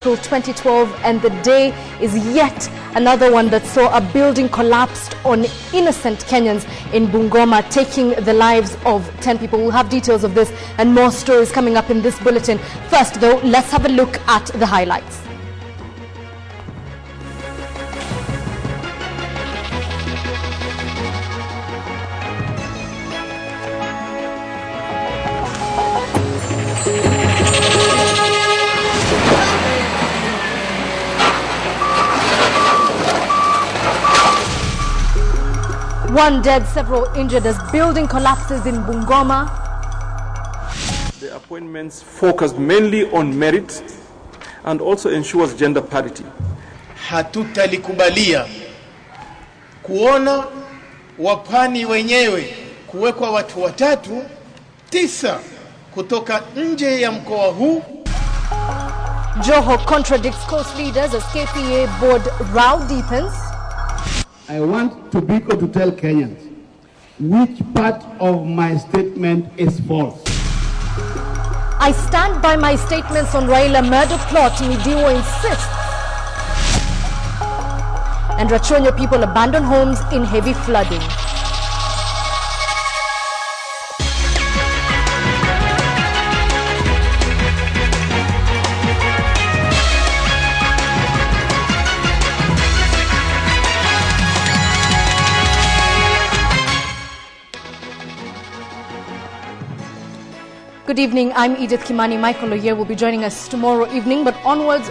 2012, and the day is yet another one that saw a building collapsed on innocent Kenyans in Bungoma, taking the lives of 10 people. We'll have details of this and more stories coming up in this bulletin. First, though, let's have a look at the highlights. One dead, several injured as building collapses in Bungoma. The appointments focused mainly on merit and also ensures gender parity. Hatutalikubalia kuona wapani wenyewe kuwekwa watu watatu 9 kutoka nje ya mkoa huu. Joho contradicts coast leaders as KPA board row deepens. I want to be able to tell Kenyans which part of my statement is false. I stand by my statements on Raila murder plot, Midiwo insists. And Rachonyo people abandon homes in heavy flooding. Good evening, I'm Edith Kimani. Michael Oye will be joining us tomorrow evening, but onwards,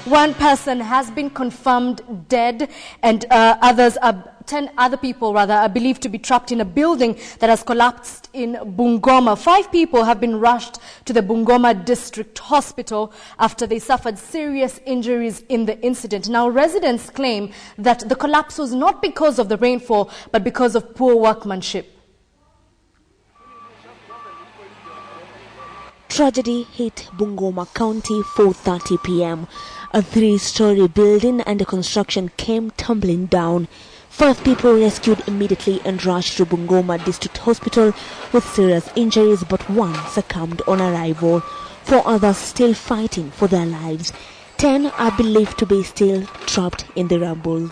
one person has been confirmed dead and 10 other people are believed to be trapped in a building that has collapsed in Bungoma. 5 people have been rushed to the Bungoma District Hospital after they suffered serious injuries in the incident. Now, residents claim that the collapse was not because of the rainfall, but because of poor workmanship. Tragedy hit Bungoma County 4:30 p.m. A 3-story building under construction came tumbling down. 5 people rescued immediately and rushed to Bungoma District Hospital with serious injuries, but 1 succumbed on arrival. 4 others still fighting for their lives. 10 are believed to be still trapped in the rubble.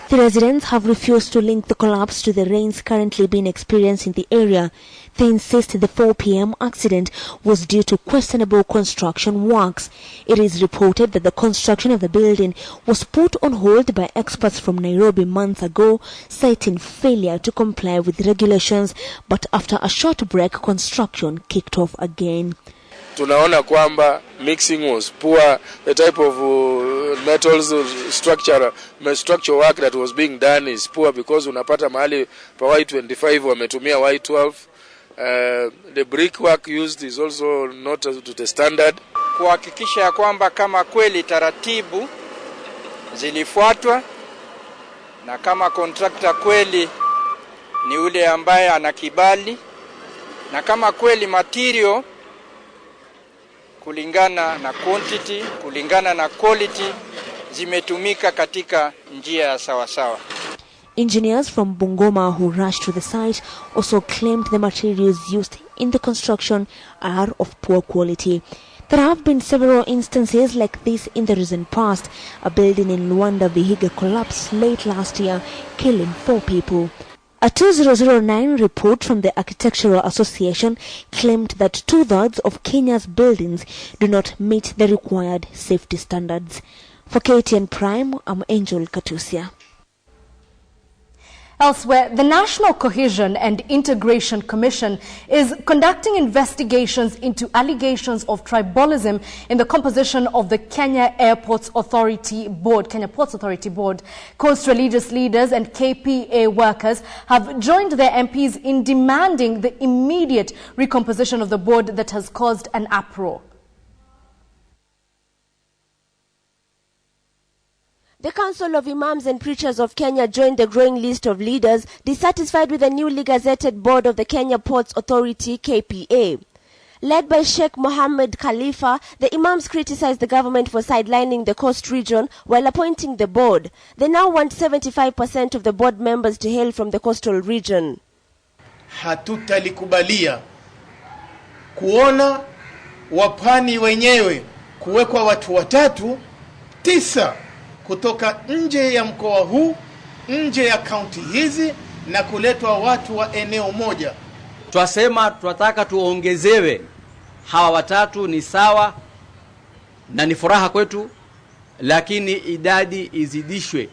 The residents have refused to link the collapse to the rains currently being experienced in the area. They insist the 4 p.m. accident was due to questionable construction works. It is reported that the construction of the building was put on hold by experts from Nairobi months ago, citing failure to comply with regulations, but after a short break, construction kicked off again. Tunaona kwamba mixing was poor. The type of metals structure work that was being done is poor because unapata mahali pa Y25 wametumia Y12. The brickwork used is also not to the standard. Kuhakikisha ya kwamba kama kweli taratibu zilifuatwa na kama contractor kweli ni ule ambaye ana kibali na kama kweli material kulingana na quantity, kulingana na quality zimetumika katika njia ya sawasawa. Engineers from Bungoma who rushed to the site also claimed the materials used in the construction are of poor quality. There have been several instances like this in the recent past. A building in Luanda, Vihiga collapsed late last year, killing 4 people. A 2009 report from the Architectural Association claimed that 2/3 of Kenya's buildings do not meet the required safety standards. For KTN Prime, I'm Angel Katusia. Elsewhere, the National Cohesion and Integration Commission is conducting investigations into allegations of tribalism in the composition of the Kenya Ports Authority Board. Coast religious leaders and KPA workers have joined their MPs in demanding the immediate recomposition of the board that has caused an uproar. The Council of Imams and Preachers of Kenya joined the growing list of leaders dissatisfied with the newly gazetted board of the Kenya Ports Authority, KPA. Led by Sheikh Mohammed Khalifa, the Imams criticized the government for sidelining the coast region while appointing the board. They now want 75% of the board members to hail from the coastal region. Hatutalikubalia kuona wa Pwani wenyewe kuwekwa watu watatu, 9 kutoka nje ya mkoa huu, nje ya kaunti hizi, na kuletwa watu wa eneo moja. Twasema tunataka tuongezewe hawa watatu, ni sawa na ni furaha kwetu, lakini idadi izidishwe.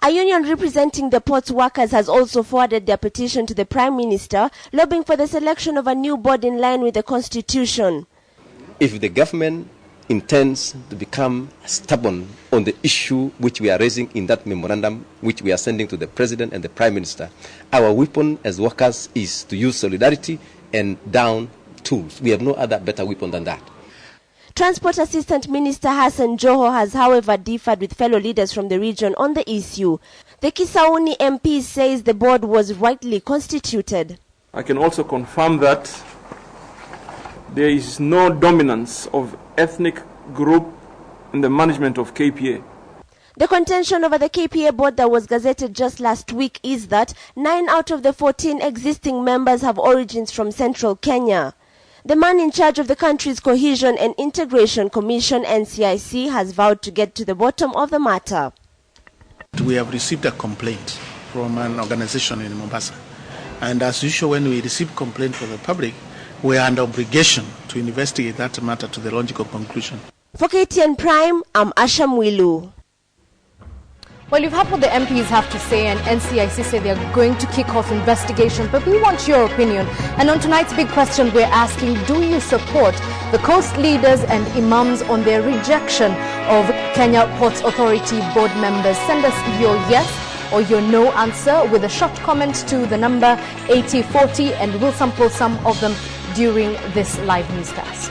A union representing the ports workers has also forwarded their petition to the Prime Minister, lobbying for the selection of a new board in line with the Constitution. If the government intends to become stubborn on the issue which we are raising in that memorandum which we are sending to the President and the Prime Minister, our weapon as workers is to use solidarity and down tools. We have no other better weapon than that. Transport Assistant Minister Hassan Joho has, however, differed with fellow leaders from the region on the issue. The Kisauni MP says the board was rightly constituted. I can also confirm that there is no dominance of ethnic group in the management of KPA. The contention over the KPA board that was gazetted just last week is that 9 out of the 14 existing members have origins from central Kenya. The man in charge of the country's Cohesion and Integration Commission, NCIC, has vowed to get to the bottom of the matter. We have received a complaint from an organization in Mombasa. And as usual, when we receive complaint from the public, we are under obligation to investigate that matter to the logical conclusion. For KTN Prime, I'm Asha Mwilu. Well, you've heard what the MPs have to say, and NCIC say they're going to kick off investigations, but we want your opinion. And on tonight's big question, we're asking, do you support the coast leaders and imams on their rejection of Kenya Ports Authority board members? Send us your yes or your no answer with a short comment to the number 8040, and we'll sample some of them during this live newscast.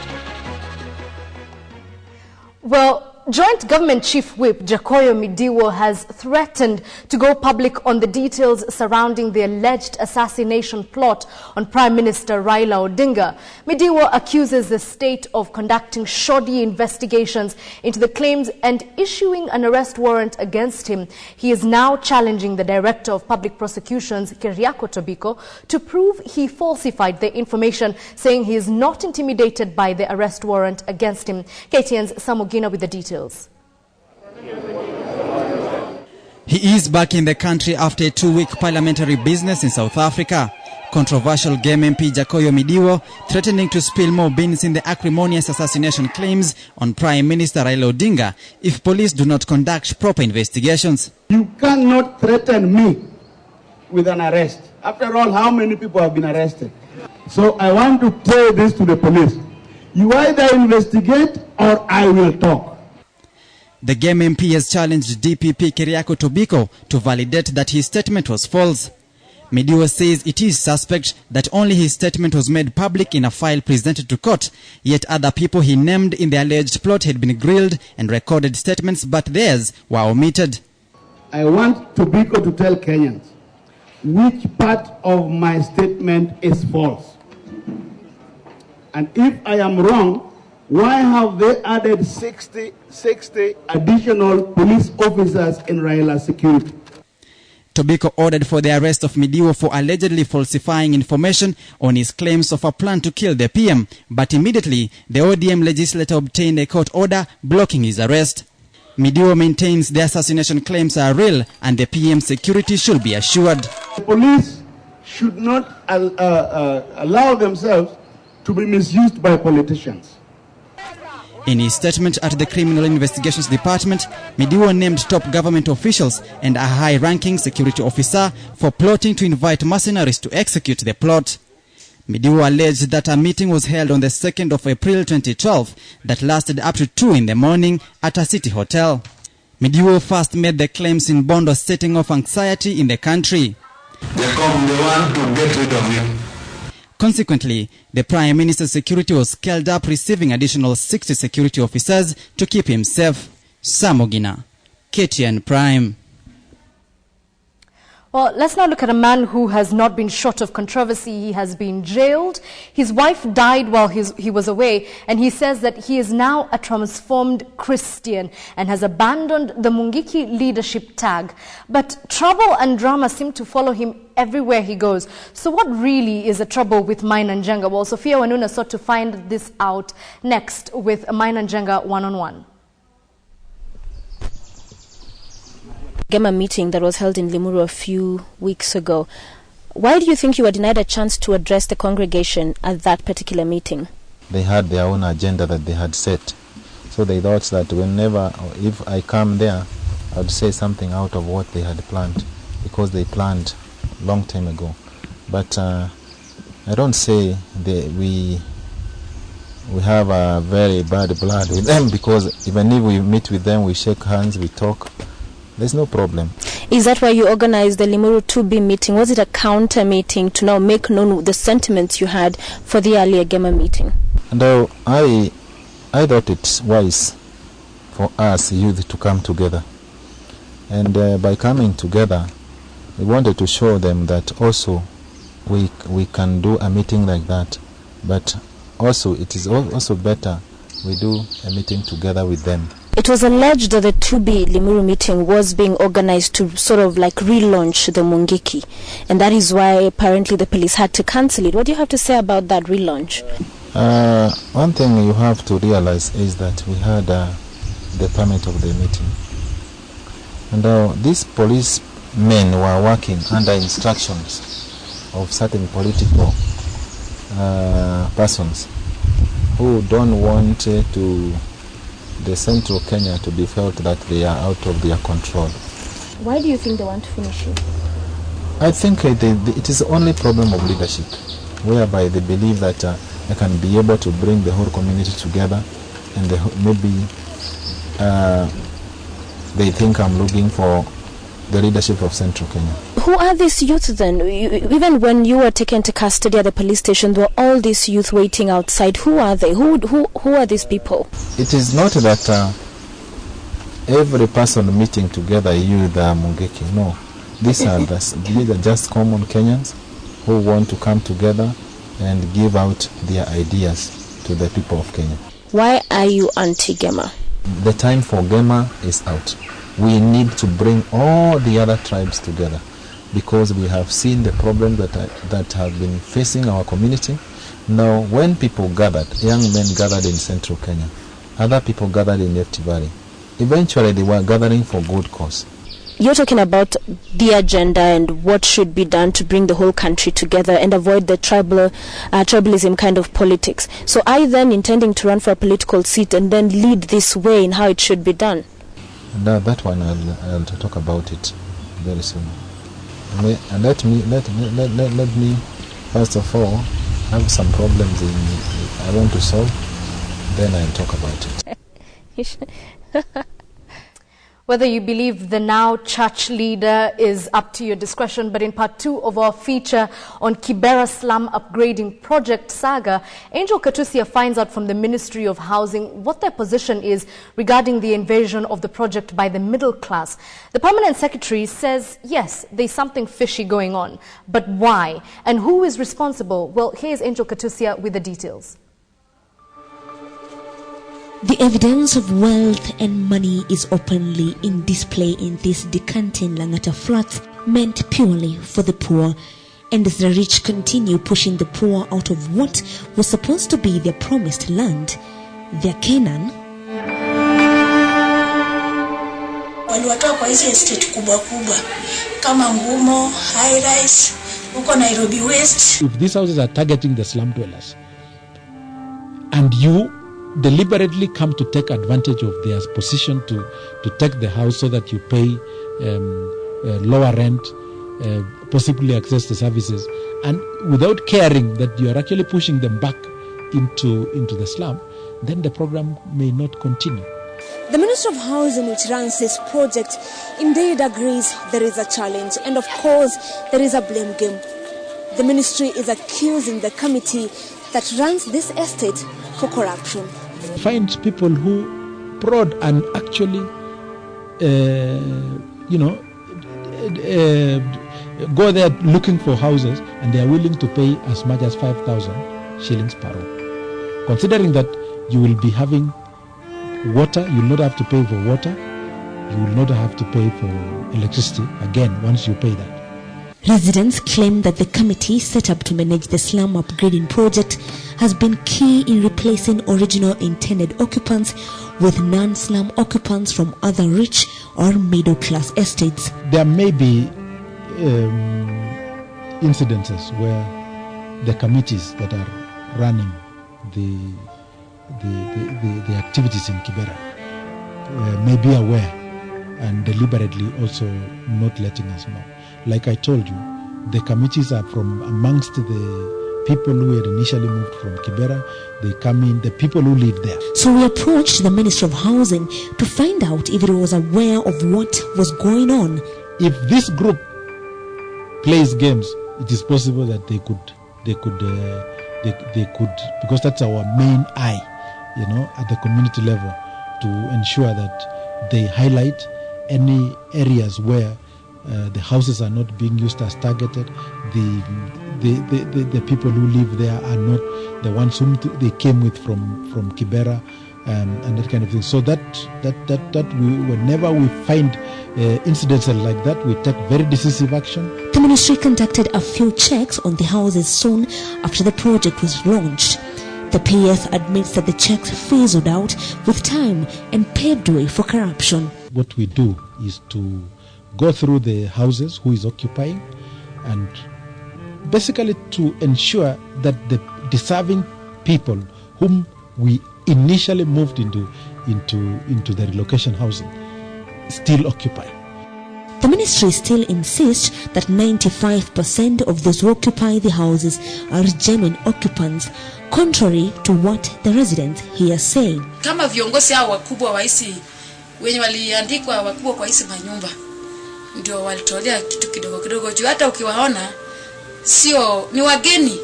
Well, Joint Government Chief Whip Jakoyo Midiwo has threatened to go public on the details surrounding the alleged assassination plot on Prime Minister Raila Odinga. Midiwo accuses the state of conducting shoddy investigations into the claims and issuing an arrest warrant against him. He is now challenging the Director of Public Prosecutions, Keriako Tobiko, to prove he falsified the information, saying he is not intimidated by the arrest warrant against him. KTN's Samogina with the details. He is back in the country after a 2-week parliamentary business in South Africa. Controversial Game MP Jakoyo Midiwo threatening to spill more beans in the acrimonious assassination claims on Prime Minister Raila Odinga if police do not conduct proper investigations. You cannot threaten me with an arrest. After all, how many people have been arrested? So I want to say this to the police. You either investigate or I will talk. The Game MP has challenged DPP Keriako Tobiko to validate that his statement was false. Midiwo says it is suspect that only his statement was made public in a file presented to court, yet other people he named in the alleged plot had been grilled and recorded statements, but theirs were omitted. I want Tobiko to tell Kenyans which part of my statement is false. And if I am wrong, why have they added 60 additional police officers in Raila's security? Tobiko ordered for the arrest of Midiwo for allegedly falsifying information on his claims of a plan to kill the PM, but immediately the ODM legislator obtained a court order blocking his arrest. Midiwo maintains the assassination claims are real and the PM's security should be assured. The police should not allow themselves to be misused by politicians. In his statement at the Criminal Investigations Department, Midiwo named top government officials and a high-ranking security officer for plotting to invite mercenaries to execute the plot. Midiwo alleged that a meeting was held on the 2nd of April 2012 that lasted up to 2 in the morning at a city hotel. Midiwo first made the claims in Bondo, setting off anxiety in the country. They want to get rid of him. Consequently, the Prime Minister's security was scaled up, receiving additional 60 security officers to keep him safe. Samogina, KTN Prime. Well, let's now look at a man who has not been short of controversy. He has been jailed. His wife died while he was away, and he says that he is now a transformed Christian and has abandoned the Mungiki leadership tag. But trouble and drama seem to follow him everywhere he goes. So what really is the trouble with Maina Njenga? Well, Sophia Wanuna sought to find this out next with Maina Njenga one-on-one. Gema meeting that was held in Limuru a few weeks ago. Why do you think you were denied a chance to address the congregation at that particular meeting? They had their own agenda that they had set. So they thought that whenever, if I come there, I would say something out of what they had planned, because they planned long time ago. But I don't say we have a very bad blood with them, because even if we meet with them, we shake hands, we talk. There's no problem. Is that why you organized the Limuru 2B meeting? Was it a counter meeting to now make known the sentiments you had for the earlier Gema meeting? And I thought it's wise for us youth to come together. And by coming together, we wanted to show them that also we can do a meeting like that. But also it is also better we do a meeting together with them. It was alleged that the 2B Limuru meeting was being organized to sort of like relaunch the Mungiki, and that is why apparently the police had to cancel it. What do you have to say about that relaunch? One thing you have to realize is that we had the permit of the meeting, and these policemen were working under instructions of certain political persons who don't want the central Kenya to be felt that they are out of their control. Why do you think they want to finish it? I think it is the only problem of leadership, whereby they believe that they can be able to bring the whole community together, and maybe they think I'm looking for the leadership of central Kenya. Who are these youth then? Even when you were taken to custody at the police station, there were all these youth waiting outside. Who are they? Who are these people? It is not that every person meeting together youth Mungiki. No, these are just common Kenyans who want to come together and give out their ideas to the people of Kenya. Why are you anti-Gema? The time for Gema is out. We need to bring all the other tribes together, because we have seen the problems that have been facing our community. Now, when people gathered, young men gathered in central Kenya, other people gathered in Rift Valley. Eventually, they were gathering for good cause. You're talking about the agenda and what should be done to bring the whole country together and avoid the tribalism kind of politics. So are you then intending to run for a political seat and then lead this way in how it should be done? Now that one I'll talk about it very soon. And let me first of all have some problems I want to solve, then I'll talk about it. Whether you believe the now church leader is up to your discretion, but in part 2 of our feature on Kibera slum upgrading project saga, Angel Katusia finds out from the Ministry of Housing what their position is regarding the invasion of the project by the middle class. The permanent secretary says, yes, there's something fishy going on, but why? And who is responsible? Well, here's Angel Katusia with the details. The evidence of wealth and money is openly in display in these decanting Langata flats meant purely for the poor. And as the rich continue pushing the poor out of what was supposed to be their promised land, their Canaan, waliwatoa kwa hizi estate kubwa kubwa kama Ngumo, High Rise, huko Nairobi West. If these houses are targeting the slum dwellers and you deliberately come to take advantage of their position to take the house so that you pay lower rent, possibly access the services, and without caring that you are actually pushing them back into the slum, then the program may not continue. The Minister of Housing, which runs this project, indeed agrees there is a challenge, and of course there is a blame game. The ministry is accusing the committee that runs this estate for corruption. Find people who prod and actually, go there looking for houses, and they are willing to pay as much as 5,000 shillings per room. Considering that you will be having water, you will not have to pay for water, you will not have to pay for electricity again once you pay that. Residents claim that the committee set up to manage the slum upgrading project has been key in replacing original intended occupants with non-slum occupants from other rich or middle-class estates. There may be incidences where the committees that are running the activities in Kibera may be aware and deliberately also not letting us know. Like I told you, the committees are from amongst the people who had initially moved from Kibera. They come in, the people who live there. So we approached the Minister of Housing to find out if it was aware of what was going on. If this group plays games, it is possible that they could, because that's our main eye, at the community level, to ensure that they highlight any areas where the houses are not being used as targeted. The people who live there are not the ones whom they came with from Kibera, and that kind of thing. So that whenever we find incidents like that, we take very decisive action. The ministry conducted a few checks on the houses soon after the project was launched. The PS admits that the checks fizzled out with time and paved way for corruption. What we do is to go through the houses, who is occupying, and basically to ensure that the deserving people whom we initially moved into the relocation housing still occupy. The ministry still insists that 95% of those who occupy the houses are genuine occupants, contrary to what the residents here say. Kama viongozi hao wakubwa wa hizi wenye waliandikwa wakubwa kwa hizi manyumba ndio walitolea kitu kidogo kidogo juu, hata ukiwaona sio ni wageni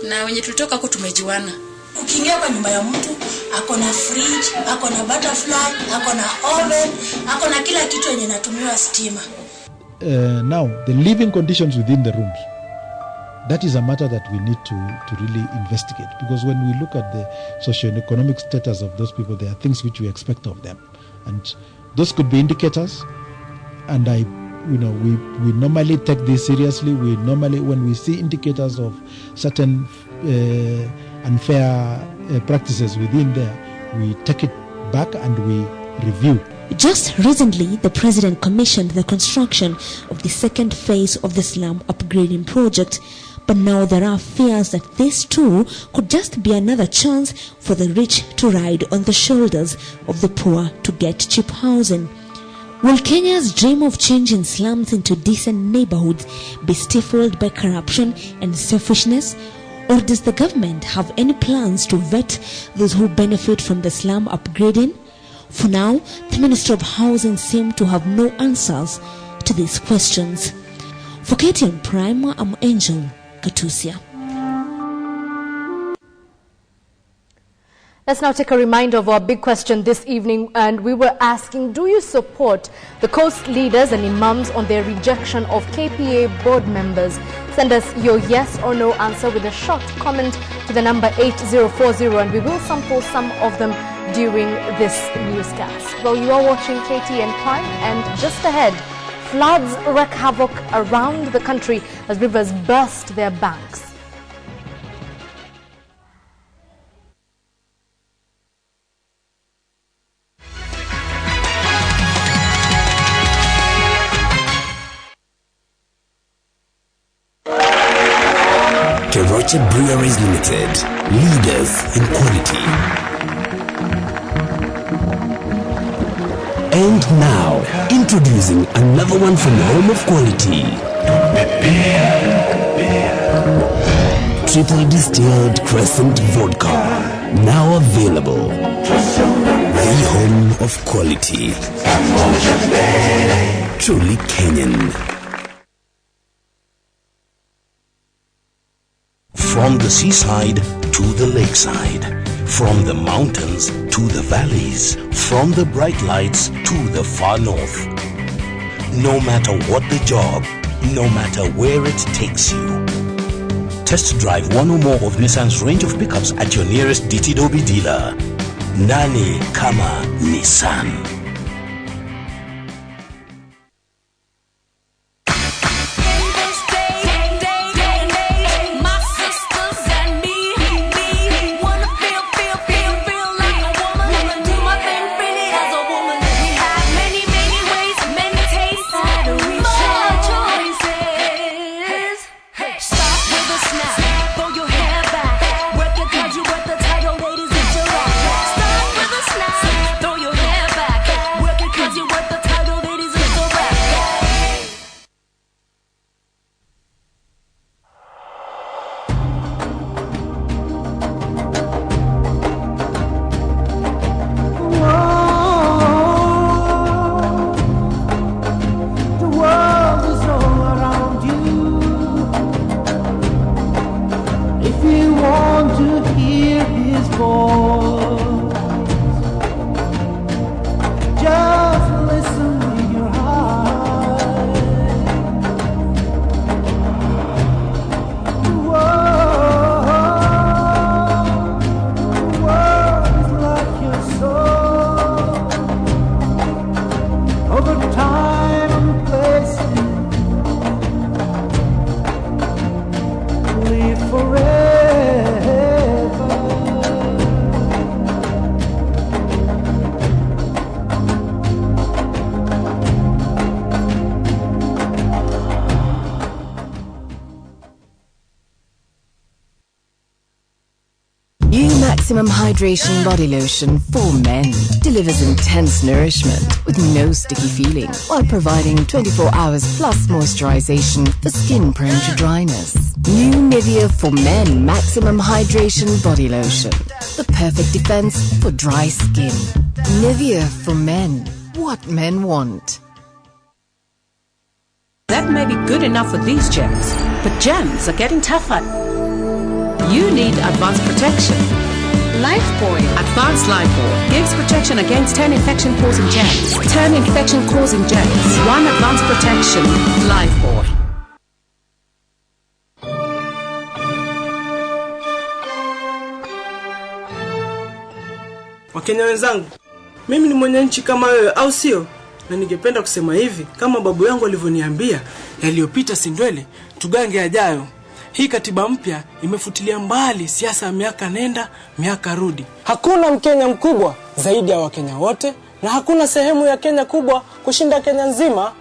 na wenye tulitoka huko tumejuana. Ukiingia kwa nyumba ya mtu ako na fridge, ako na butterfly, ako na oven, ako na kila kitu yenye natumiwa stima. Now the living conditions within the rooms, that is a matter that we need to really investigate, because when we look at the socio-economic status of those people, there are things which we expect of them, and those could be indicators. And we normally take this seriously. We normally, when we see indicators of certain unfair practices within there, we take it back and we review. Just recently, the President commissioned the construction of the second phase of the slum upgrading project. But now there are fears that this too could just be another chance for the rich to ride on the shoulders of the poor to get cheap housing. Will Kenya's dream of changing slums into decent neighborhoods be stifled by corruption and selfishness? Or does the government have any plans to vet those who benefit from the slum upgrading? For now, the Minister of Housing seems to have no answers to these questions. For KTN Prime, I'm Angel Katusia. Let's now take a reminder of our big question this evening, and we were asking, do you support the coast leaders and imams on their rejection of KPA board members? Send us your yes or no answer with a short comment to the number 8040, and we will sample some of them during this newscast. Well, you are watching KTN Prime, and just ahead, floods wreak havoc around the country as rivers burst their banks. Keroche Breweries Limited, leaders in quality. And now, introducing another one from the home of quality. Triple distilled Crescent Vodka, now available. The home of quality. Truly Kenyan. From the seaside to the lakeside, from the mountains to the valleys, from the bright lights to the far north. No matter what the job, no matter where it takes you. Test drive one or more of Nissan's range of pickups at your nearest DTW dealer. Nani kama Nissan? Maximum Hydration Body Lotion for Men delivers intense nourishment with no sticky feeling while providing 24 hours plus moisturization for skin prone to dryness. New Nivea for Men Maximum Hydration Body Lotion. The perfect defense for dry skin. Nivea for Men. What men want. That may be good enough for these gems, but gems are getting tougher. You need advanced protection. Lifebuoy. Advanced Lifebuoy gives protection against 10 infection-causing germs. 10 infection-causing germs. 1 advanced protection. Lifebuoy. Wakenya wenzangu, mimi ni mwenye nchi kama wewe, au sio? Na ningependa kusema hivi, kama babu yangu alivyoniambia, yaliyopita si ndwele, tugange yajayo. Hii katiba mpya imefutilia mbali siasa ya miaka nenda, miaka rudi. Hakuna Mkenya mkubwa zaidi ya Wakenya wote, na hakuna sehemu ya Kenya kubwa kushinda Kenya nzima.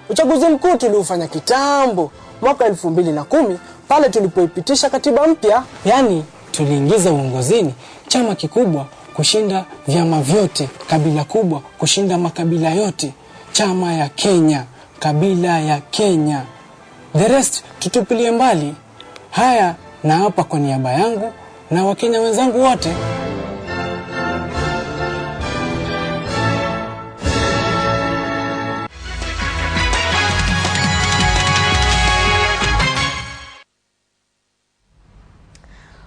Uchaguzi mkuu tuliufanya kitambo, mwaka 2010, pale tulipoipitisha katiba mpya. Yani, tuliingiza uongozini chama kikubwa kushinda vyama vyote, kabila kubwa kushinda makabila yote. Chama ya Kenya, kabila ya Kenya. The rest tutupilie mbali. Haya, na hapa kwa niaba yangu na Wakenya wenzangu wote.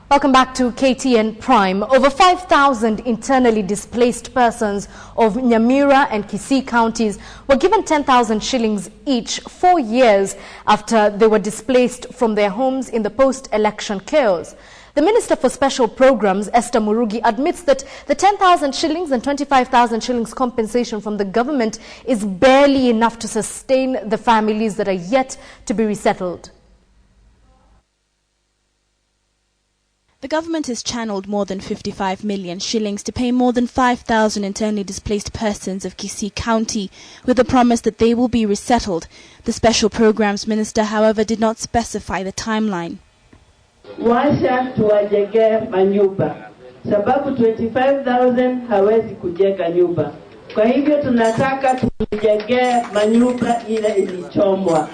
Welcome back to KTN Prime. Over 5,000 internally displaced persons of Nyamira and Kisii counties were given 10,000 shillings each 4 years after they were displaced from their homes in the post-election chaos. The Minister for Special Programs, Esther Murugi, admits that the 10,000 shillings and 25,000 shillings compensation from the government is barely enough to sustain the families that are yet to be resettled. The government has channeled more than 55 million shillings to pay more than 5,000 internally displaced persons of Kisii County, with the promise that they will be resettled. The Special Programs Minister, however, did not specify the timeline. Washa tuwajenge manyumba, sababu 25,000 hawezi kujenga nyumba. Kwa hivyo tunataka tujenge manyumba ile ilichomwa.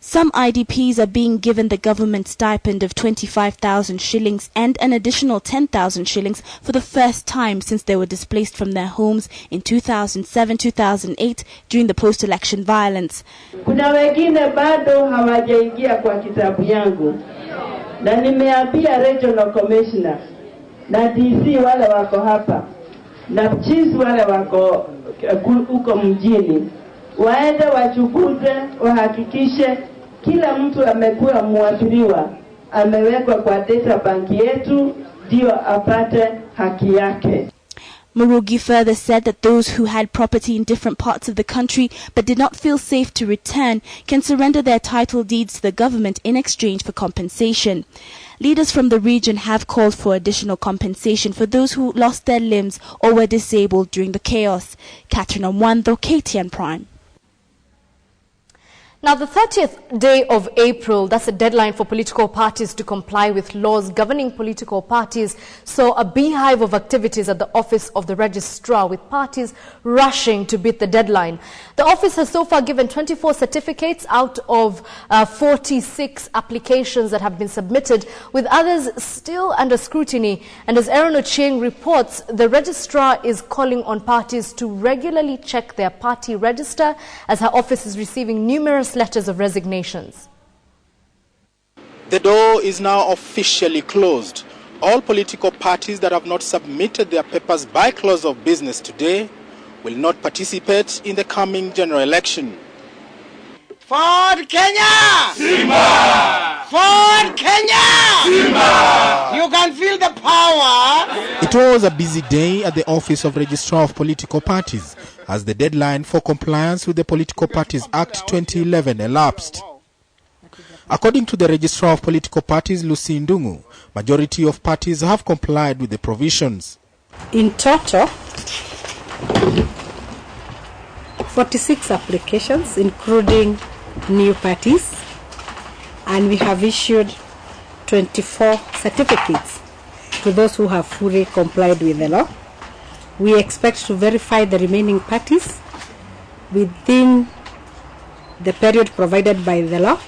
Some IDPs are being given the government stipend of 25,000 shillings and an additional 10,000 shillings for the first time since they were displaced from their homes in 2007-2008 during the post-election violence. Kuna wengine bado hawajaingia kwa kitabu yangu. Na nimeambia regional commissioner na DC wale wako hapa na chiefs wale wako huko mjini waende wachunguze, wahakikishe kila mtu amekuwa mwathiriwa, amewekwa kwa data bank yetu ndio apate haki yake. Murugi further said that those who had property in different parts of the country but did not feel safe to return can surrender their title deeds to the government in exchange for compensation. Leaders from the region have called for additional compensation for those who lost their limbs or were disabled during the chaos. Catherine Omwando, KTN Prime. Now, the 30th day of April, that's a deadline for political parties to comply with laws governing political parties, saw a beehive of activities at the office of the registrar, with parties rushing to beat the deadline. The office has so far given 24 certificates out of 46 applications that have been submitted, with others still under scrutiny. And as Aaron Ochieng reports, the registrar is calling on parties to regularly check their party register, as her office is receiving numerous letters of resignations. The door is now officially closed. All political parties that have not submitted their papers by close of business today will not participate in the coming general election. Ford Kenya! Simba! Ford Kenya! Simba! You can feel the power. It was a busy day at the office of Registrar of Political Parties as the deadline for compliance with the Political Parties Act 2011 elapsed. According to the Registrar of Political Parties, Lucy Ndungu, majority of parties have complied with the provisions. In total, 46 applications, including new parties, and we have issued 24 certificates to those who have fully complied with the law. We expect to verify the remaining parties within the period provided by the law,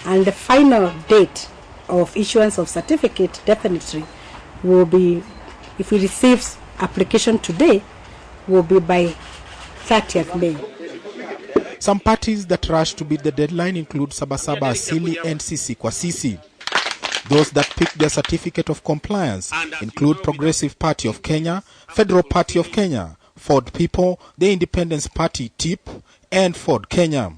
and the final date of issuance of certificate definitely will be, if we receive application today, will be by 30th May. Some parties that rush to beat the deadline include Sabasaba Asili and Sisi kwa Sisi. Those that picked their certificate of compliance include Progressive Party of Kenya, Federal Party of Kenya, Ford People, the Independence Party TIP, and Ford Kenya.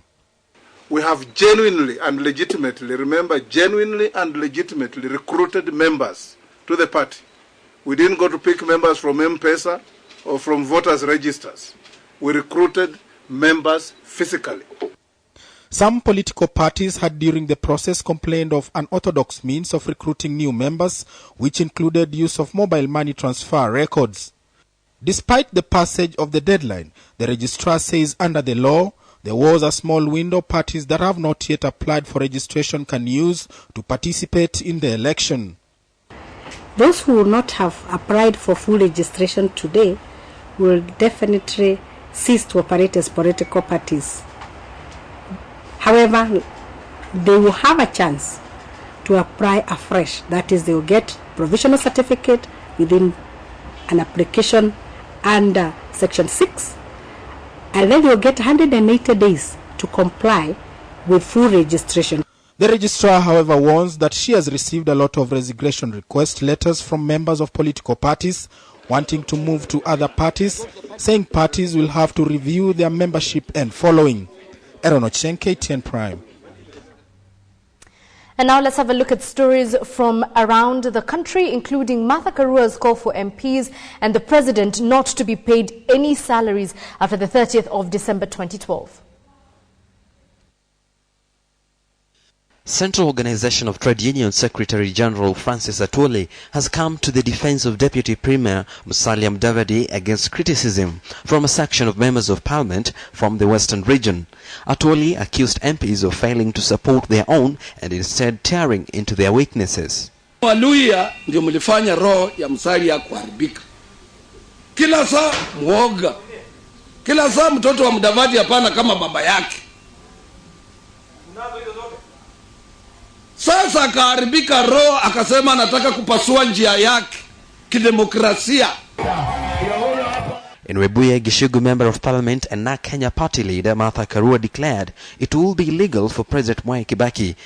We have genuinely and legitimately, remember, genuinely and legitimately recruited members to the party. We didn't go to pick members from M-Pesa or from voters' registers. We recruited members physically. Some political parties had during the process complained of unorthodox means of recruiting new members, which included use of mobile money transfer records. Despite the passage of the deadline, the registrar says under the law, there was a small window parties that have not yet applied for registration can use to participate in the election. Those who will not have applied for full registration today will definitely cease to operate as political parties. However, they will have a chance to apply afresh. That is, they will get provisional certificate within an application under Section 6, and then they will get 180 days to comply with full registration. The registrar, however, warns that she has received a lot of resignation request letters from members of political parties wanting to move to other parties, saying parties will have to review their membership and following. Aaron Ochieng, KTN Prime. And now let's have a look at stories from around the country, including Martha Karua's call for MPs and the president not to be paid any salaries after the 30th of December 2012. Central Organization of Trade Union Secretary General Francis Atwoli has come to the defense of Deputy Premier Musalia Mudavadi against criticism from a section of members of parliament from the western region. Atwoli accused MPs of failing to support their own and instead tearing into their weaknesses. Waluya ndio mlifanya roho ya Musalia kuharibika. Kila saa muoga. Kila saa mtoto wa Mudavadi hapana kama baba yake. Sasa akaharibika roho, akasema anataka kupasua njia yake kidemokrasia. In Webuye, Gishugu Member of Parliament and NAK Kenya Party leader Martha Karua declared it will be illegal for President Mwai Kibaki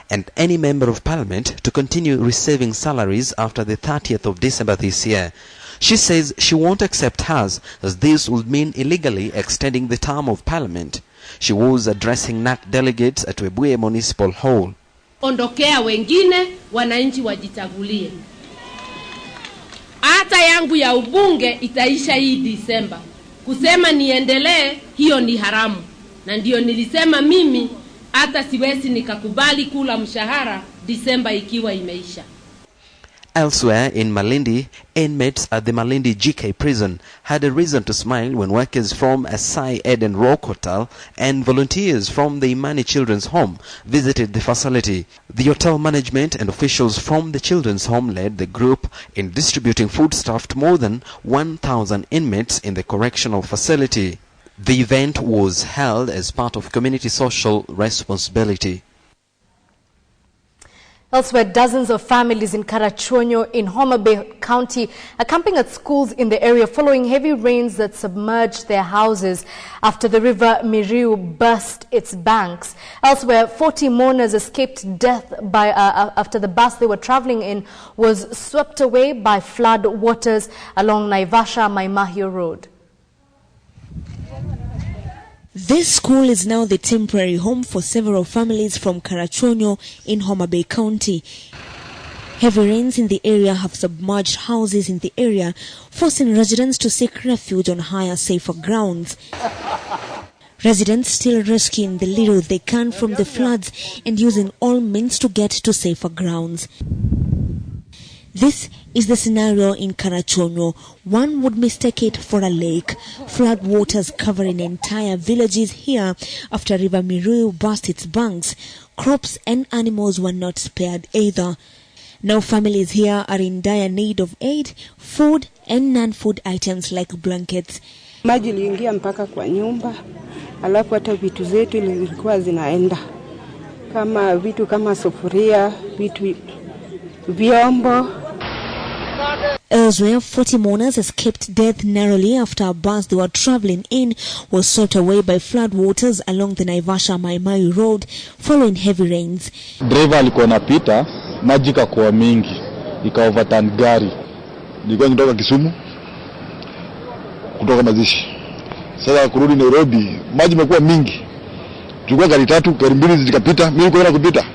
and any Member of Parliament to continue receiving salaries after the 30th of December this year. She says she won't accept hers, as this would mean illegally extending the term of Parliament. She was addressing NAC delegates at Webuye Municipal Hall. Ondokea wengine, wananchi wajichagulie. Hata yangu ya ubunge itaisha hii Disemba. Kusema niendelee, hiyo ni haramu. Na ndio nilisema mimi hata siwezi nikakubali kula mshahara Disemba ikiwa imeisha. Elsewhere in Malindi, inmates at the Malindi GK prison had a reason to smile when workers from Asai Eden Rock Hotel and volunteers from the Imani Children's Home visited the facility. The hotel management and officials from the children's home led the group in distributing foodstuff to more than 1,000 inmates in the correctional facility. The event was held as part of community social responsibility. Elsewhere, dozens of families in Karachonyo in Homa Bay County are camping at schools in the area following heavy rains that submerged their houses after the river Miriu burst its banks. Elsewhere, 40 mourners escaped death after the bus they were traveling in was swept away by flood waters along Naivasha-Maimahio Road. This school is now the temporary home for several families from Karachonyo in Homa Bay County. Heavy rains in the area have submerged houses in the area, forcing residents to seek refuge on higher, safer grounds. Residents still rescuing the little they can from the floods and using all means to get to safer grounds. This is the scenario in Karachonyo. One would mistake it for a lake. Flood waters covering entire villages here after River Miriu burst its banks. Crops and animals were not spared either. Now families here are in dire need of aid, food and non-food items like blankets. Maji iliingia mpaka kwa nyumba, alafu hata vitu zetu zilikuwa zinaenda. Kama vitu kama sufuria, vitu vyombo. Elsewhere, 40 mourners escaped death narrowly after a bus they were traveling in was swept away by flood waters along the Naivasha-Maimahio Road following heavy rains. Driver alikuwa anapita, maji kakuwa mingi, ika-overturn gari. Nilikuwa kutoka Kisumu, kutoka Mazishi. Sasa kurudi Nairobi, maji imekuwa mingi. Tulikuwa gari 3, gari 2 zikapita, mimi nilikuwa kupita.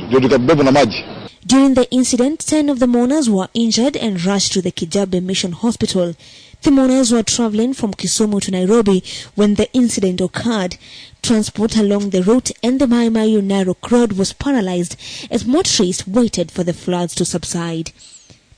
Ndio tukabebwa na maji. During the incident, 10 of the mourners were injured and rushed to the Kijabe Mission Hospital. The mourners were traveling from Kisumu to Nairobi when the incident occurred. Transport along the route and the Maimahio Narok Road was paralyzed as motorists waited for the floods to subside.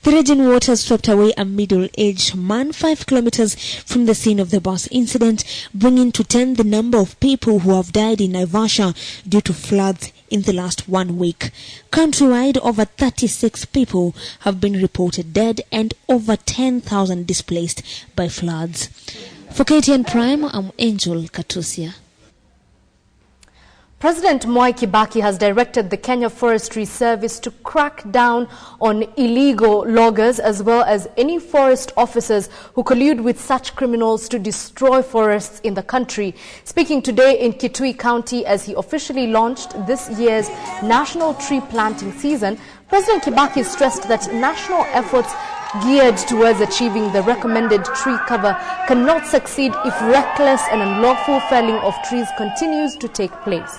The raging waters swept away a middle-aged man 5 kilometers from the scene of the bus incident, bringing to 10 the number of people who have died in Naivasha due to floods in the last 1 week. Countrywide, over 36 people have been reported dead and over 10,000 displaced by floods. For KTN Prime, I'm Angel Katusia. President Mwai Kibaki has directed the Kenya Forestry Service to crack down on illegal loggers as well as any forest officers who collude with such criminals to destroy forests in the country. Speaking today in Kitui County as he officially launched this year's National Tree Planting Season, President Kibaki stressed that national efforts geared towards achieving the recommended tree cover cannot succeed if reckless and unlawful felling of trees continues to take place.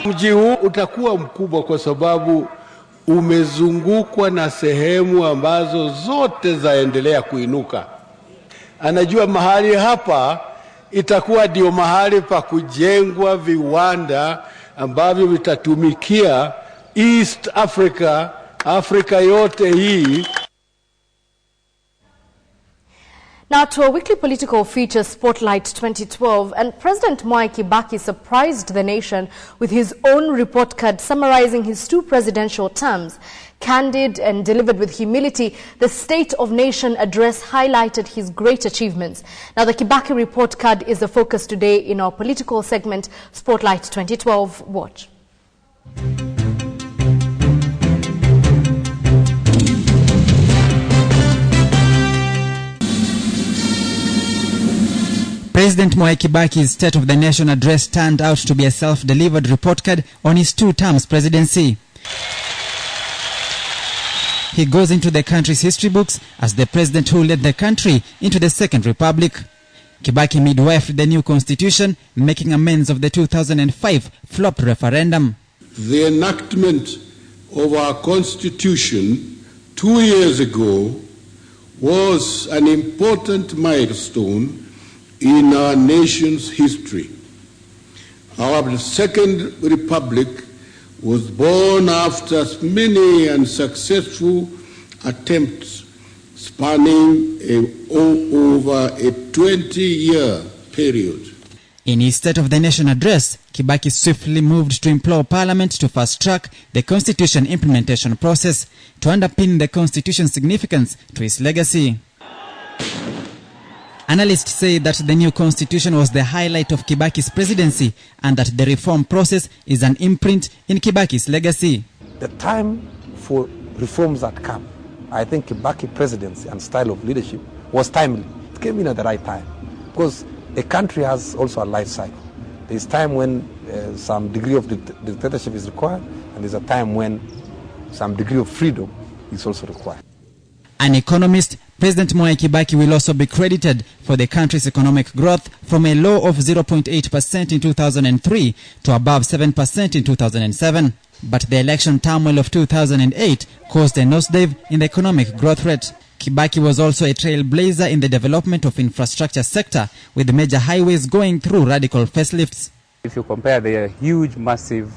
Mji huu utakuwa mkubwa kwa sababu umezungukwa na sehemu ambazo zote zaendelea kuinuka. Anajua mahali hapa itakuwa ndio mahali pa kujengwa viwanda ambavyo vitatumikia East Africa, Afrika yote hii. Now to a weekly political feature, Spotlight 2012, and President Mwai Kibaki surprised the nation with his own report card summarizing his 2 presidential terms. Candid and delivered with humility, the State of Nation address highlighted his great achievements. Now the Kibaki report card is the focus today in our political segment, Spotlight 2012. Watch. President Mwai Kibaki's State of the Nation address turned out to be a self-delivered report card on his 2 terms presidency. He goes into the country's history books as the president who led the country into the Second Republic. Kibaki midwifed the new constitution, making amends of the 2005 flop referendum. The enactment of our constitution 2 years ago was an important milestone in our nation's history. Our Second Republic was born after many and successful attempts spanning over a 20-year period. In his State of the Nation address, Kibaki swiftly moved to implore Parliament to fast-track the Constitution implementation process to underpin the Constitution's significance to its legacy. Analysts say that the new Constitution was the highlight of Kibaki's presidency and that the reform process is an imprint in Kibaki's legacy. The time for reforms had come. I think Kibaki presidency and style of leadership was timely. It came in at the right time because a country has also a life cycle. There is time when some degree of dictatorship is required, and there's a time when some degree of freedom is also required. An economist, President Mwai Kibaki will also be credited for the country's economic growth from a low of 0.8% in 2003 to above 7% in 2007. But the election turmoil of 2008 caused a nosedive in the economic growth rate. Kibaki was also a trailblazer in the development of infrastructure sector, with major highways going through radical facelifts. If you compare the huge, massive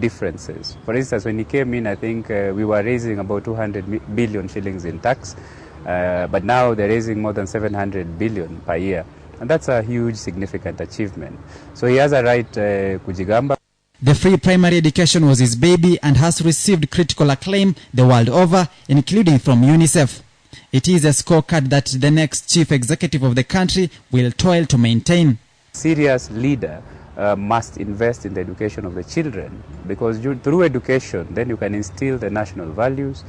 differences. For instance, when he came in, I think we were raising about 200 billion shillings in tax, but now they're raising more than 700 billion per year. And that's a huge, significant achievement. So he has a right kujigamba. The free primary education was his baby and has received critical acclaim the world over, including from UNICEF. It is a scorecard that the next chief executive of the country will toil to maintain. Serious leader must invest in the education of the children, because through education, then you can instill the national values.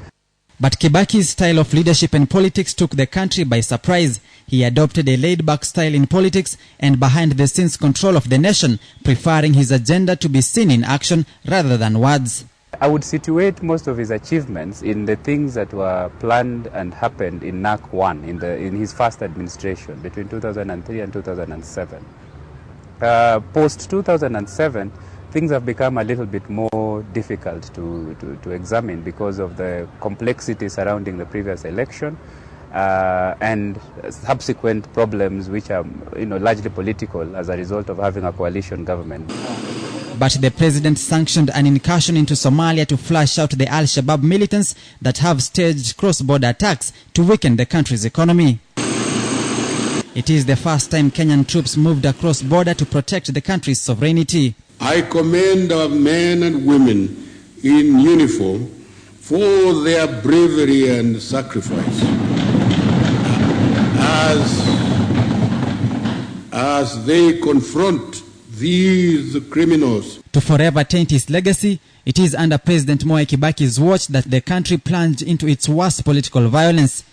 But Kibaki's style of leadership and politics took the country by surprise. He adopted a laid-back style in politics and behind-the-scenes control of the nation, preferring his agenda to be seen in action rather than words. I would situate most of his achievements in the things that were planned and happened in NAC 1, in his first administration between 2003 and 2007. Post-2007, things have become a little bit more difficult to examine because of the complexity surrounding the previous election and subsequent problems which are largely political as a result of having a coalition government. But the president sanctioned an incursion into Somalia to flush out the Al-Shabaab militants that have staged cross-border attacks to weaken the country's economy. It is the first time Kenyan troops moved across border to protect the country's sovereignty. I commend our men and women in uniform for their bravery and sacrifice as they confront these criminals. To forever taint his legacy, it is under President Mwai Kibaki's watch that the country plunged into its worst political violence.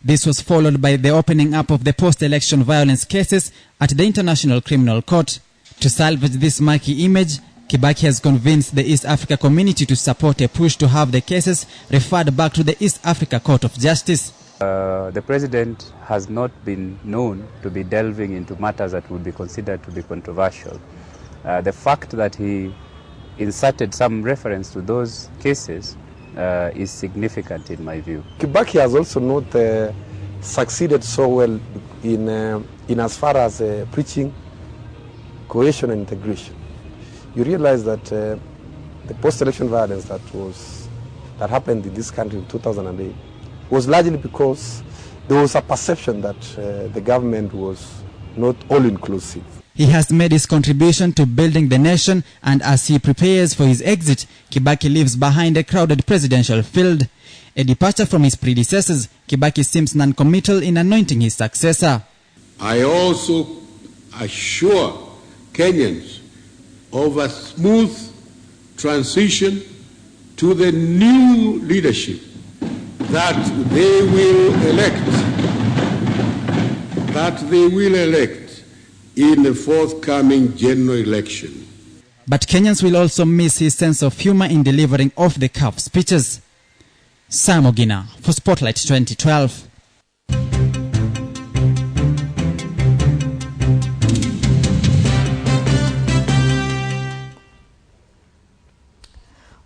This was followed by the opening up of the post-election violence cases at the International Criminal Court. To salvage this murky image, Kibaki has convinced the East Africa community to support a push to have the cases referred back to the East Africa Court of Justice. The president has not been known to be delving into matters that would be considered to be controversial. The fact that he inserted some reference to those cases is significant in my view. Kibaki has also not succeeded so well in as far as preaching cohesion and integration. You realize that the post-election violence that happened in this country in 2008 was largely because there was a perception that the government was not all-inclusive. He has made his contribution to building the nation, and as he prepares for his exit, Kibaki leaves behind a crowded presidential field. A departure from his predecessors, Kibaki seems non-committal in anointing his successor. I also assure Kenyans of a smooth transition to the new leadership that they will elect in the forthcoming general election. But Kenyans will also miss his sense of humor in delivering off-the-cuff speeches. Sam Ogina for Spotlight 2012.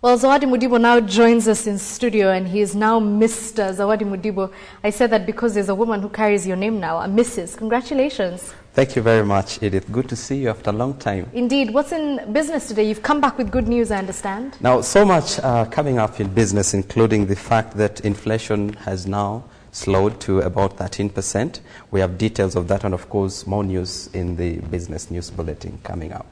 Well, Zawadi Mudibo now joins us in studio, and he is now Mr. Zawadi Mudibo. I said that because there's a woman who carries your name now, a Mrs. Congratulations. Thank you very much, Edith. Good to see you after a long time. Indeed. What's in business today? You've come back with good news, I understand. Now, so much coming up in business, including the fact that inflation has now slowed to about 13%. We have details of that, and of course, more news in the business news bulletin coming up.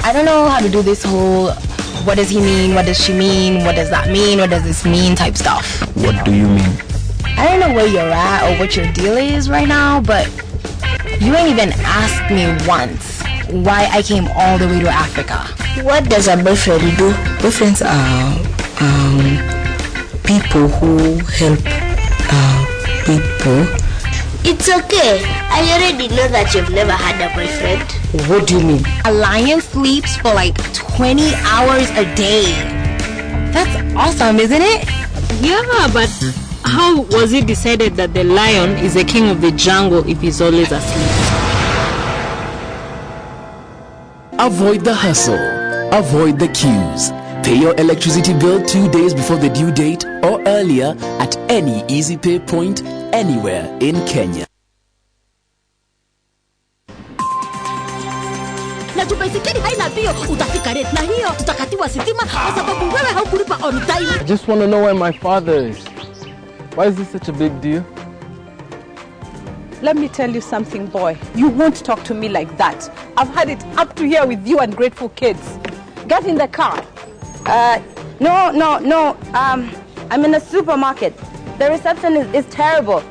I don't know how to do this whole what does he mean, what does she mean, what does that mean, what does this mean type stuff. What do you mean? I don't know where you're at or what your deal is right now, but you ain't even asked me once why I came all the way to Africa. What does a boyfriend do? Boyfriends are people who help people. It's okay. I already know that you've never had a boyfriend. What do you mean? A lion sleeps for like 20 hours a day. That's awesome, isn't it? Yeah, but how was it decided that the lion is the king of the jungle if he's always asleep? Avoid the hustle. Avoid the queues. Pay your electricity bill 2 days before the due date or earlier at any Easy Pay point anywhere in Kenya. I just want to know where my father is. Why is this such a big deal? Let me tell you something, boy. You won't talk to me like that. I've had it up to here with you and grateful kids. Get in the car. No. I'm in a supermarket. The reception is terrible.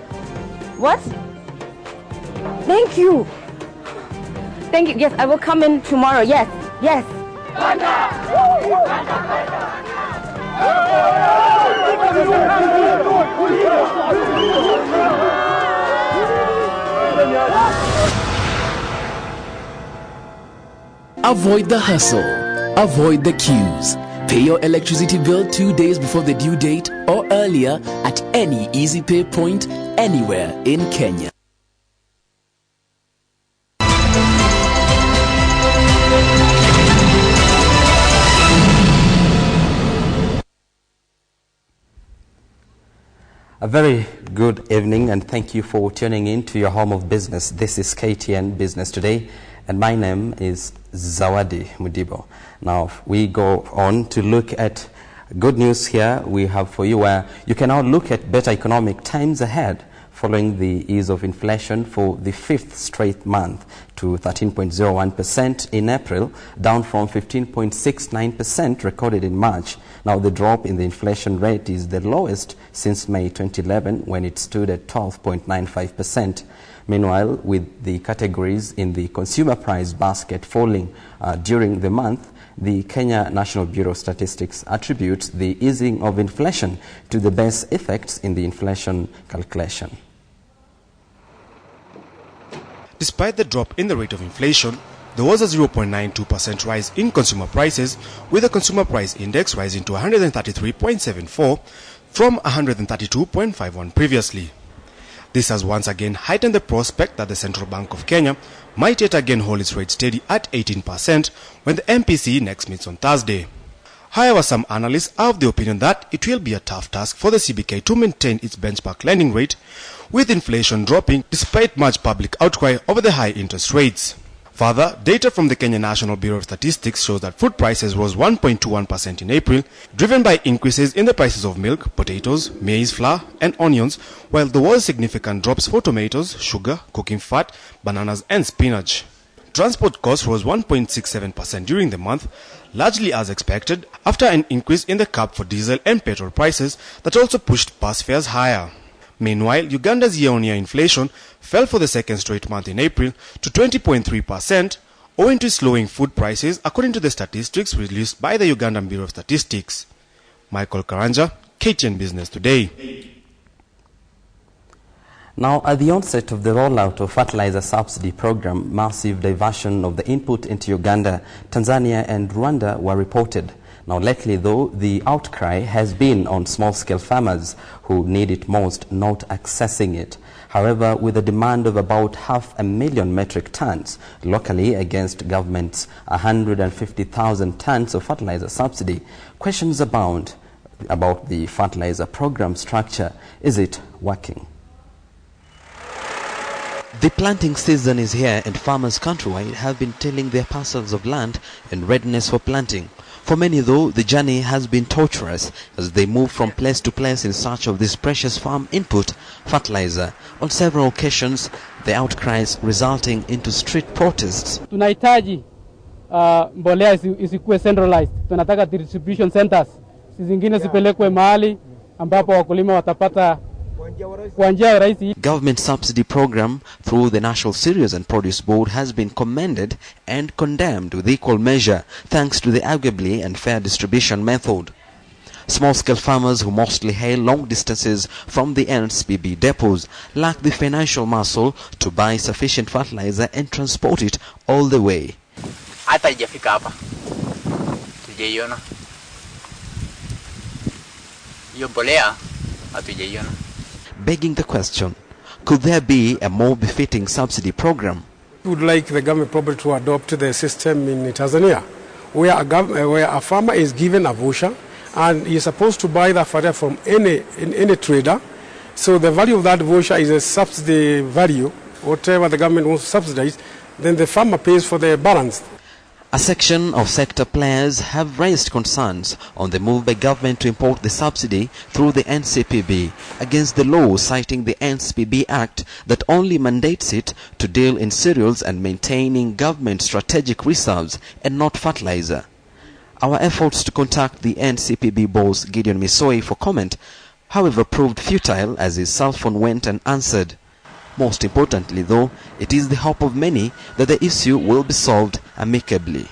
What? Thank you. Thank you. Yes, I will come in tomorrow. Yes. Avoid the hustle. Avoid the queues. Pay your electricity bill 2 days before the due date or earlier at any Easy Pay point anywhere in Kenya. A very good evening, and thank you for tuning in to your home of business. This is KTN Business Today, and my name is Zawadi Mudibo. Now, we go on to look at good news here we have for you, where you can now look at better economic times ahead following the ease of inflation for the fifth straight month to 13.01% in April, down from 15.69% recorded in March. Now, the drop in the inflation rate is the lowest since May 2011, when it stood at 12.95%. Meanwhile, with the categories in the consumer price basket falling during the month, the Kenya National Bureau of Statistics attributes the easing of inflation to the base effects in the inflation calculation. Despite the drop in the rate of inflation, there was a 0.92% rise in consumer prices, with the consumer price index rising to 133.74 from 132.51 previously. This has once again heightened the prospect that the Central Bank of Kenya might yet again hold its rate steady at 18% when the MPC next meets on Thursday. However, some analysts are of the opinion that it will be a tough task for the CBK to maintain its benchmark lending rate, with inflation dropping despite much public outcry over the high interest rates. Further, data from the Kenya National Bureau of Statistics shows that food prices rose 1.21% in April, driven by increases in the prices of milk, potatoes, maize flour, and onions, while there was significant drops for tomatoes, sugar, cooking fat, bananas, and spinach. Transport costs rose 1.67% during the month, largely as expected, after an increase in the cap for diesel and petrol prices that also pushed bus fares higher. Meanwhile, Uganda's year-on-year inflation fell for the second straight month in April to 20.3%, owing to slowing food prices, according to the statistics released by the Ugandan Bureau of Statistics. Michael Karanja, KTN Business Today. Now, at the onset of the rollout of fertilizer subsidy program, massive diversion of the input into Uganda, Tanzania and Rwanda were reported. Now, lately, though, the outcry has been on small-scale farmers who need it most not accessing it. However, with a demand of about 500,000 metric tons locally against government's 150,000 tons of fertilizer subsidy, questions abound about the fertilizer program structure. Is it working? The planting season is here and farmers countrywide have been tilling their parcels of land in readiness for planting. For many, though, the journey has been torturous as they move from place to place in search of this precious farm input, fertilizer. On several occasions, the outcries resulting into street protests. Tunahitaji mbolea isikuwe centralized. Tunataka distribution centers. Zingine zipelekwe mahali ambapo wakulima watapata kwa njia rahisi. Government subsidy program through the National Cereals and Produce Board has been commended and condemned with equal measure thanks to the arguably unfair distribution method. Small-scale farmers who mostly hail long distances from the NSPB depots lack the financial muscle to buy sufficient fertilizer and transport it all the way. Hata haijafika hapa. Tujaiona. Hiyo mbolea hatujaiona. Begging the question, could there be a more befitting subsidy program? We would like the government probably to adopt the system in Tanzania, where a farmer is given a voucher and he is supposed to buy the fertilizer from any trader. So the value of that voucher is a subsidy value, whatever the government wants to subsidize, then the farmer pays for the balance. A section of sector players have raised concerns on the move by government to import the subsidy through the NCPB against the law, citing the NCPB Act that only mandates it to deal in cereals and maintaining government strategic reserves and not fertilizer. Our efforts to contact the NCPB boss Gideon Misoi for comment, however, proved futile as his cell phone went unanswered. Most importantly, though, it is the hope of many that the issue will be solved amicably.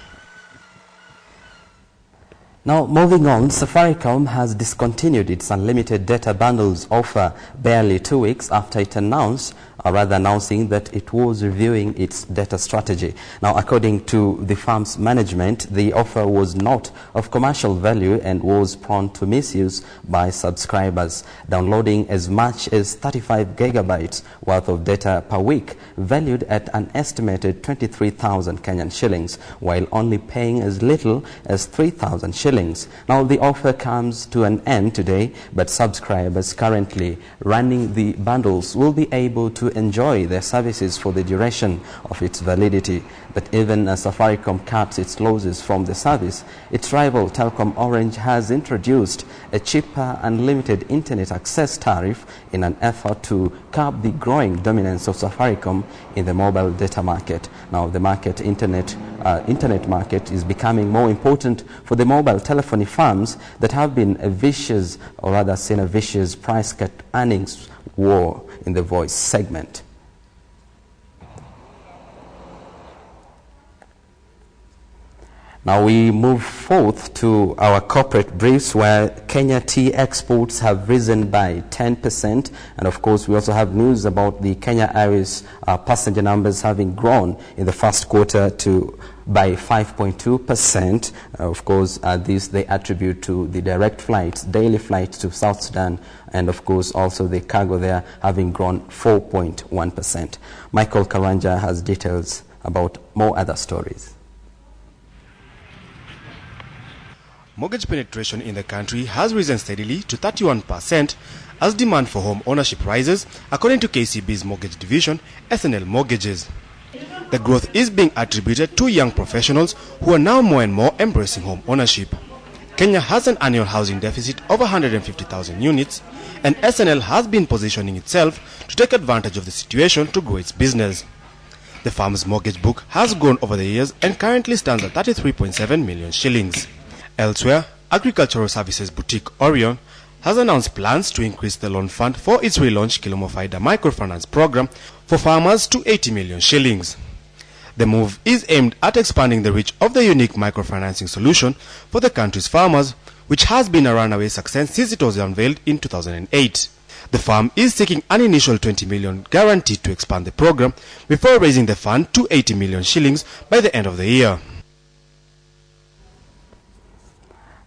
Now, moving on, Safaricom has discontinued its unlimited data bundles offer barely 2 weeks after it announced, or rather announcing that it was reviewing its data strategy. Now, according to the firm's management, the offer was not of commercial value and was prone to misuse by subscribers, downloading as much as 35 gigabytes worth of data per week, valued at an estimated 23,000 Kenyan shillings, while only paying as little as 3,000 shillings. Now, the offer comes to an end today, but subscribers currently running the bundles will be able to enjoy their services for the duration of its validity. But even as Safaricom cuts its losses from the service, its rival Telkom Orange has introduced a cheaper unlimited internet access tariff in an effort to curb the growing dominance of Safaricom in the mobile data market. Now, the internet market is becoming more important for the mobile telephony firms that have been a vicious, or rather seen a vicious price cut earnings war in the voice segment. Now we move forth to our corporate briefs, where Kenya tea exports have risen by 10%, and of course we also have news about the Kenya Airways passenger numbers having grown in the first quarter by 5.2%. Of course, this they attribute to the direct flights, daily flights to South Sudan, and of course also the cargo there having grown 4.1%. Michael Karanja has details about more other stories. Mortgage penetration in the country has risen steadily to 31% as demand for home ownership rises, according to KCB's mortgage division, SNL Mortgages. The growth is being attributed to young professionals who are now more and more embracing home ownership. Kenya has an annual housing deficit of 150,000 units, and SNL has been positioning itself to take advantage of the situation to grow its business. The farm's mortgage book has grown over the years and currently stands at 33.7 million shillings. Elsewhere, Agricultural Services boutique Orion has announced plans to increase the loan fund for its relaunched Kilimo Faida microfinance program for farmers to 80 million shillings. The move is aimed at expanding the reach of the unique microfinancing solution for the country's farmers, which has been a runaway success since it was unveiled in 2008. The firm is seeking an initial 20 million guarantee to expand the program before raising the fund to 80 million shillings by the end of the year.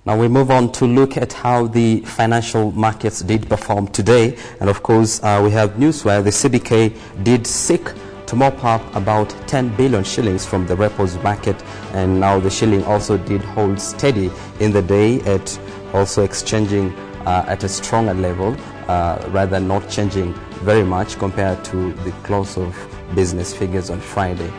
Now we move on to look at how the financial markets did perform today. And of course, we have news where the CBK did seek to mop up about 10 billion shillings from the repos market. And now the shilling also did hold steady in the day, at also exchanging at a stronger level, rather not changing very much compared to the close of business figures on Friday.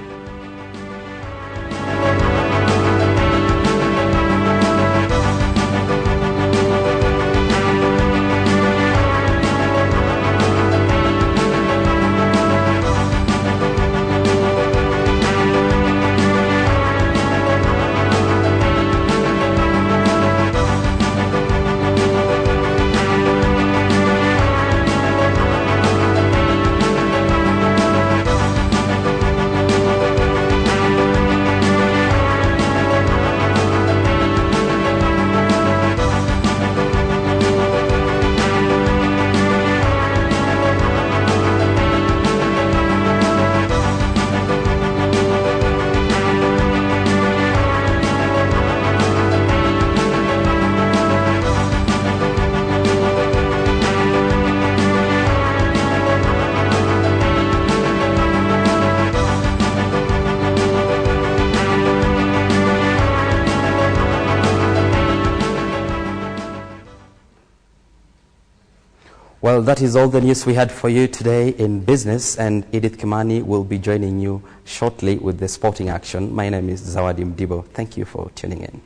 Well, that is all the news we had for you today in business, and Edith Kimani will be joining you shortly with the sporting action. My name is Zawadi Mdibo. Thank you for tuning in.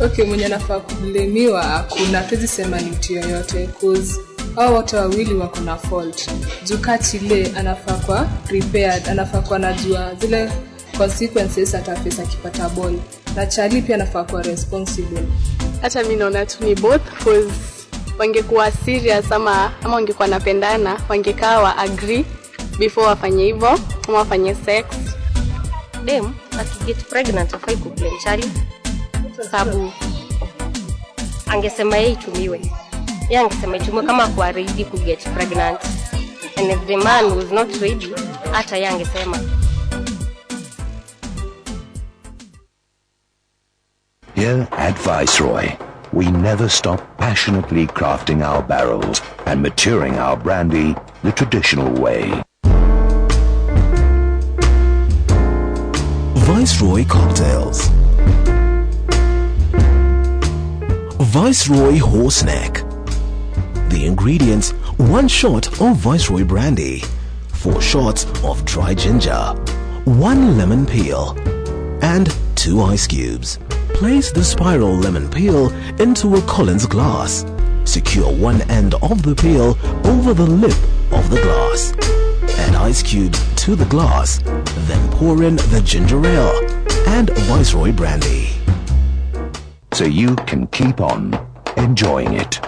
Okay, mwenye anafaa kublemiwa hakuna, tuwezi sema ni mtu yoyote, cause hao wote wawili wako na fault. Juka Chile anafaa kwa prepared, anafaa kwa najua zile consequences atafesa kipata ball. Na Charlie pia anafaa kwa responsible. Hata mimi naona tu ni both, cause wangekuwa serious ama wangekuwa napendana, wangekaa wa agree before wafanye hivyo, ama wafanye sex. Dem akiget pregnant afai kublame Charlie. Sababu angesema yeye itumiwe. Yeye angesema itumiwe kama kwa ready to get pregnant. And if the man was not ready, hata yeye angesema. Here at Viceroy, we never stop passionately crafting our barrels and maturing our brandy the traditional way. Viceroy Cocktails. Viceroy Horse Neck. The ingredients: 1 shot of Viceroy brandy, 4 shots of dry ginger, 1 lemon peel, and 2 ice cubes. Place the spiral lemon peel into a Collins glass. Secure one end of the peel over the lip of the glass. Add ice cubes to the glass, then pour in the ginger ale and Viceroy brandy. So you can keep on enjoying it.